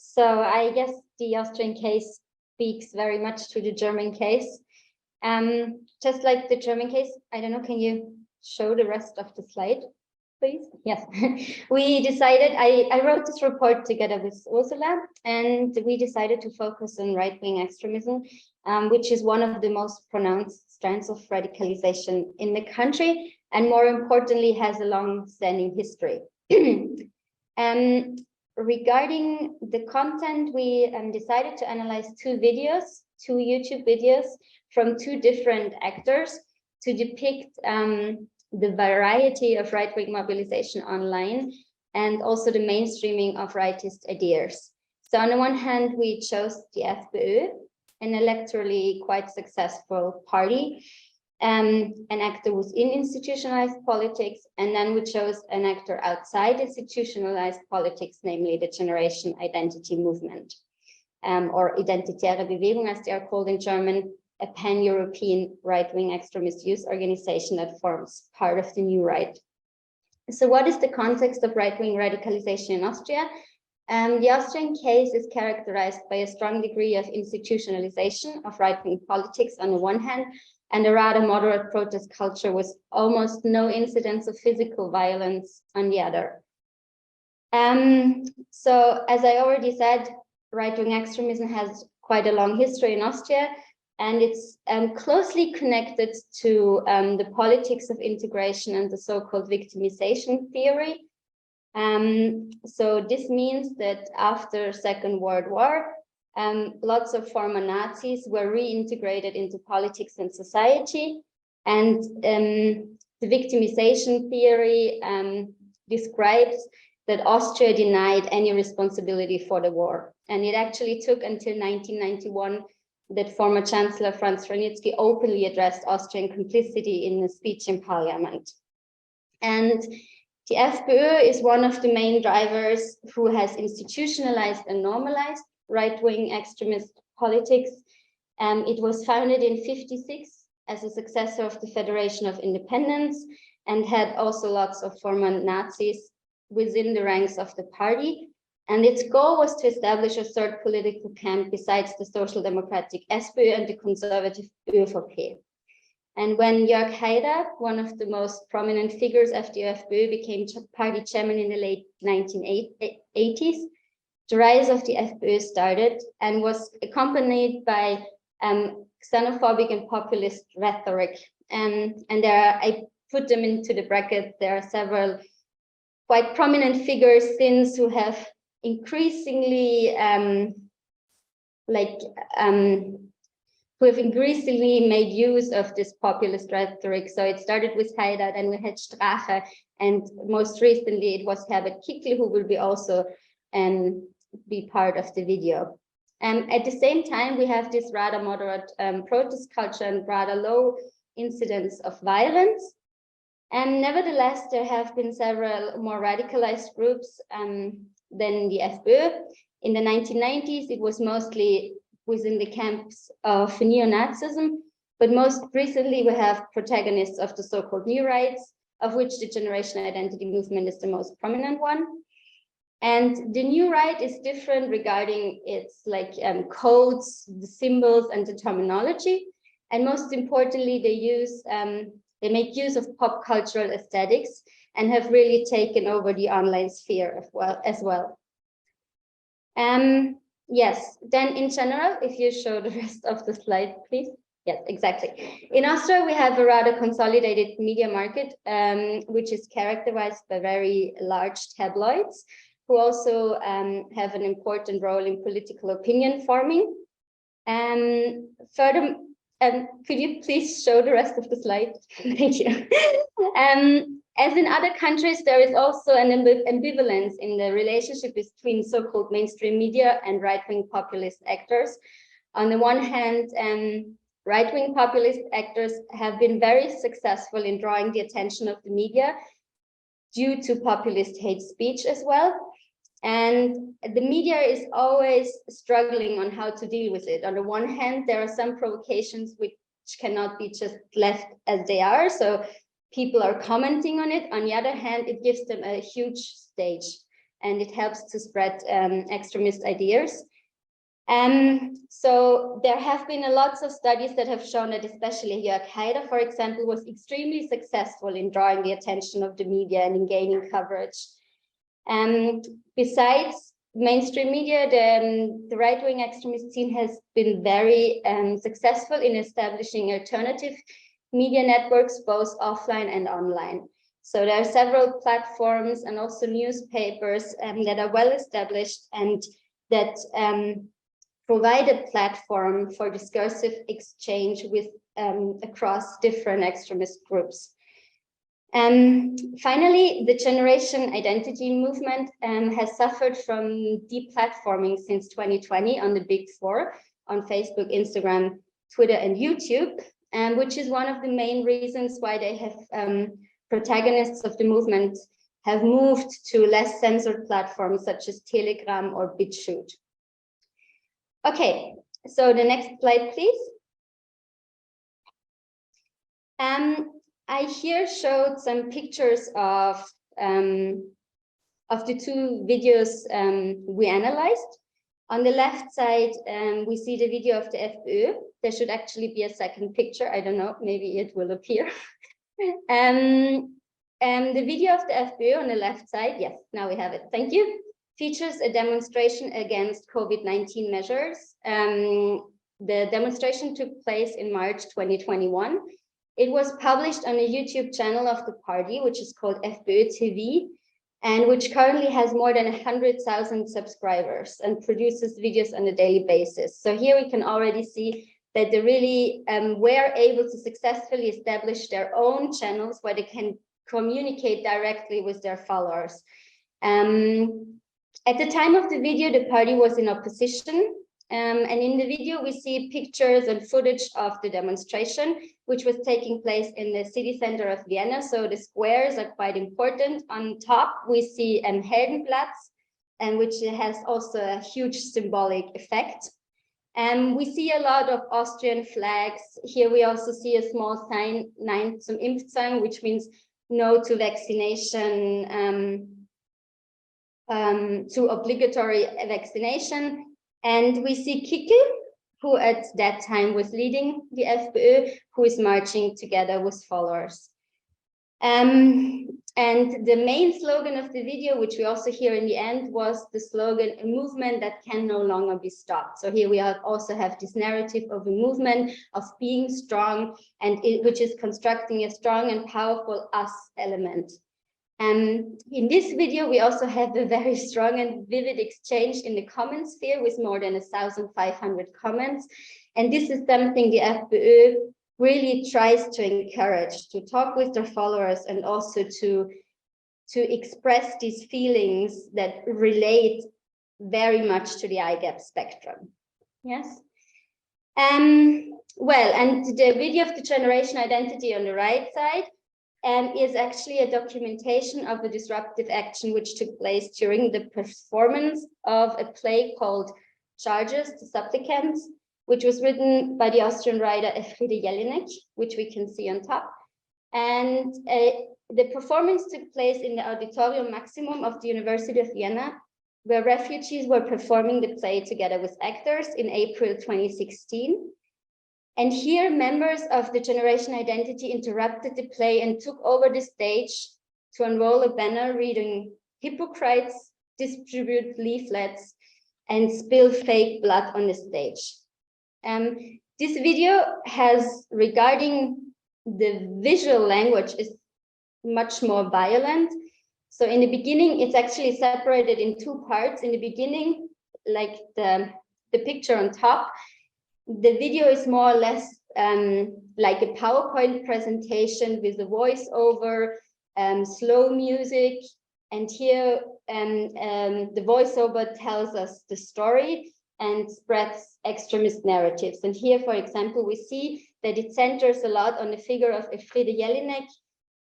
So I guess the Austrian case speaks very much to the German case. Just like the German case, I don't know, can you show the rest of the slide, please? Yes, we decided, I wrote this report together with Ursula, and we decided to focus on right-wing extremism, which is one of the most pronounced strands of radicalization in the country, and more importantly, has a long-standing history. Regarding the content, we decided to analyze two YouTube videos from two different actors to depict the variety of right-wing mobilization online and also the mainstreaming of rightist ideas. So on the one hand, we chose the FPÖ, an electorally quite successful party, an actor within institutionalized politics, and then we chose an actor outside institutionalized politics, namely the Generation Identity Movement, or Identitäre Bewegung, as they are called in German, a pan-European right-wing extremist youth organization that forms part of the New Right. So what is the context of right-wing radicalization in Austria? The Austrian case is characterized by a strong degree of institutionalization of right-wing politics on the one hand, and a rather moderate protest culture with almost no incidents of physical violence on the other. So as I already said, right-wing extremism has quite a long history in Austria, and it's closely connected to the politics of integration and the so-called victimization theory. So this means that after Second World War, lots of former Nazis were reintegrated into politics and society, and the victimization theory describes that Austria denied any responsibility for the war. And it actually took until 1991 that former Chancellor Franz Vranitzky openly addressed Austrian complicity in a speech in parliament. And the FPÖ is one of the main drivers who has institutionalized and normalized right-wing extremist politics. It was founded in '56 as a successor of the Federation of Independence and had also lots of former Nazis within the ranks of the party. And its goal was to establish a third political camp besides the Social Democratic SPÖ and the conservative ÖVP. And when Jörg Haider, one of the most prominent figures of the FPÖ, became party chairman in the late 1980s, the rise of the FPÖ started and was accompanied by xenophobic and populist rhetoric. And there are, I put them into the bracket, there are several quite prominent figures since who have increasingly who have increasingly made use of this populist rhetoric. So it started with Haider, then we had Strache, and most recently it was Herbert Kickl, who will be also be part of the video. At the same time, we have this rather moderate protest culture and rather low incidence of violence. And nevertheless, there have been several more radicalized groups than the FPÖ. In the 1990s, it was mostly within the camps of neo-Nazism, but most recently we have protagonists of the so-called New Rights, of which the Generation Identity Movement is the most prominent one. And the New Right is different regarding its codes, the symbols, and the terminology. And most importantly, they make use of pop cultural aesthetics and have really taken over the online sphere as well. Yes, then in general, if you show the rest of the slide, please. Yes, exactly. In Austria, we have a rather consolidated media market, which is characterized by very large tabloids, who also have an important role in political opinion forming. Further, could you please show the rest of the slide? Thank you. As in other countries, there is also an ambivalence in the relationship between so-called mainstream media and right-wing populist actors. On the one hand, right-wing populist actors have been very successful in drawing the attention of the media due to populist hate speech as well. And the media is always struggling on how to deal with it. On the one hand, there are some provocations which cannot be just left as they are. So people are commenting on it. On the other hand, it gives them a huge stage. and it helps to spread extremist ideas. So there have been lots of studies that have shown that especially Jörg Haider, for example, was extremely successful in drawing the attention of the media and in gaining coverage. Besides mainstream media, the right-wing extremist scene has been very successful in establishing alternative media networks, both offline and online. So there are several platforms and also newspapers that are well established and that provide a platform for discursive exchange with across different extremist groups. Finally, the generation identity movement has suffered from deplatforming since 2020 on the big four, on Facebook, Instagram, Twitter, and YouTube, which is one of the main reasons why they have protagonists of the movement have moved to less censored platforms such as Telegram or BitChute. Okay, so the next slide, please. I here showed some pictures of the two videos we analyzed. On the left side, we see the video of the FPÖ. There should actually be a second picture. I don't know, maybe it will appear. And the video of the FPÖ on the left side, yes, now we have it, thank you, features a demonstration against COVID-19 measures. The demonstration took place in March 2021. It was published on a YouTube channel of the party, which is called FPÖ TV, and which currently has more than 100,000 subscribers and produces videos on a daily basis. So here we can already see that they really were able to successfully establish their own channels where they can communicate directly with their followers. At the time of the video, the party was in opposition. And in the video, we see pictures and footage of the demonstration, which was taking place in the city center of Vienna. So the squares are quite important. On top, we see Heldenplatz, which has also a huge symbolic effect. We see a lot of Austrian flags. Here we also see a small sign, Nein zum Impfzwang, which means no to vaccination, to obligatory vaccination. And we see Kickel, who at that time was leading the FPÖ, who is marching together with followers. And the main slogan of the video, which we also hear in the end, was the slogan, a movement that can no longer be stopped. So here we also have this narrative of a movement of being strong, and which is constructing a strong and powerful us element. In this video, we also have a very strong and vivid exchange in the comment sphere with more than 1,500 comments. And this is something the FPÖ really tries to encourage, to talk with their followers and also to express these feelings that relate very much to the IGAP spectrum. Yes. Well, and the video of the generation identity on the right side is actually a documentation of the disruptive action which took place during the performance of a play called Charges, the Supplicants, which was written by the Austrian writer Elfriede Jelinek, which we can see on top. And the performance took place in the Auditorium Maximum of the University of Vienna, where refugees were performing the play together with actors in April 2016. And here, members of the Generation Identity interrupted the play and took over the stage to unroll a banner reading "Hypocrites, distribute leaflets, and spill fake blood on the stage." This video has, regarding the visual language, is much more violent. So in the beginning, it's actually separated in two parts. In the beginning, like the picture on top, the video is more or less like a PowerPoint presentation with a voiceover, slow music, and here the voiceover tells us the story and spreads extremist narratives. And here, for example, we see that it centers a lot on the figure of Elfriede Jelinek,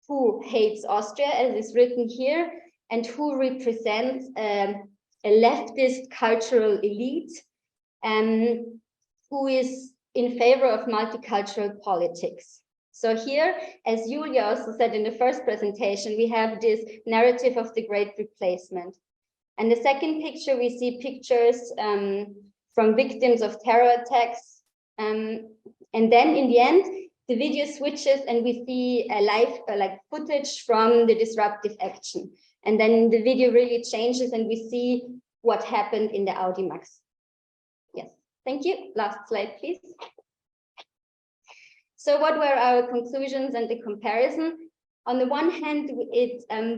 who hates Austria, as is written here, and who represents a leftist cultural elite, who is in favor of multicultural politics. So here, as Julia also said in the first presentation, we have this narrative of the great replacement. And the second picture, we see pictures from victims of terror attacks. And then in the end, the video switches and we see a live like footage from the disruptive action. And then the video really changes and we see what happened in the Audimax. Yes, thank you. Last slide, please. So what were our conclusions and the comparison? On the one hand,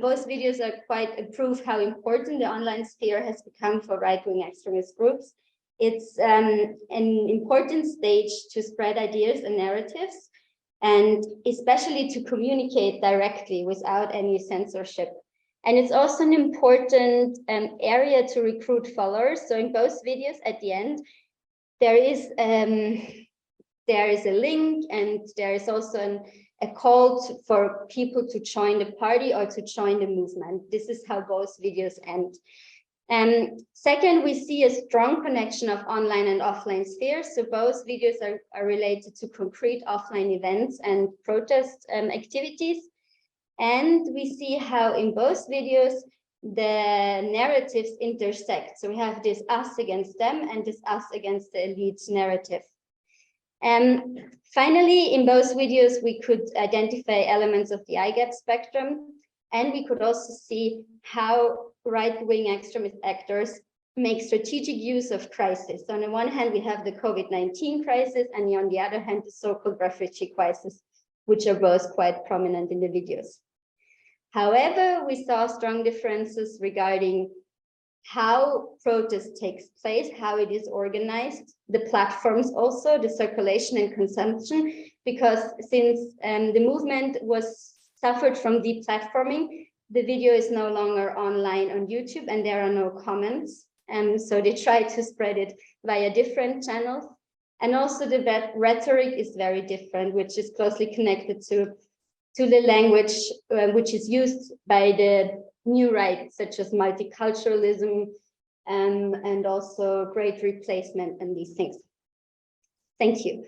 both videos are quite a proof how important the online sphere has become for right-wing extremist groups. It's an important stage to spread ideas and narratives, and especially to communicate directly without any censorship. And it's also an important area to recruit followers. So in both videos at the end, there is a link, and there is also a call for people to join the party or to join the movement. This is how both videos end. Second, we see a strong connection of online and offline spheres. So both videos are related to concrete offline events and protest activities. And we see how in both videos, the narratives intersect. So we have this us against them and this us against the elite narrative. Finally, in both videos, we could identify elements of the IGAP spectrum, and we could also see how right-wing extremist actors make strategic use of crisis. So on the one hand, we have the COVID-19 crisis, and on the other hand, the so-called refugee crisis, which are both quite prominent in the videos. However, we saw strong differences regarding how protest takes place, how it is organized, the platforms also, the circulation and consumption, because since the movement suffered from deplatforming, the video is no longer online on YouTube and there are no comments. And so they try to spread it via different channels. And also the rhetoric is very different, which is closely connected to the language which is used by the new right, such as multiculturalism and also great replacement and these things. Thank you.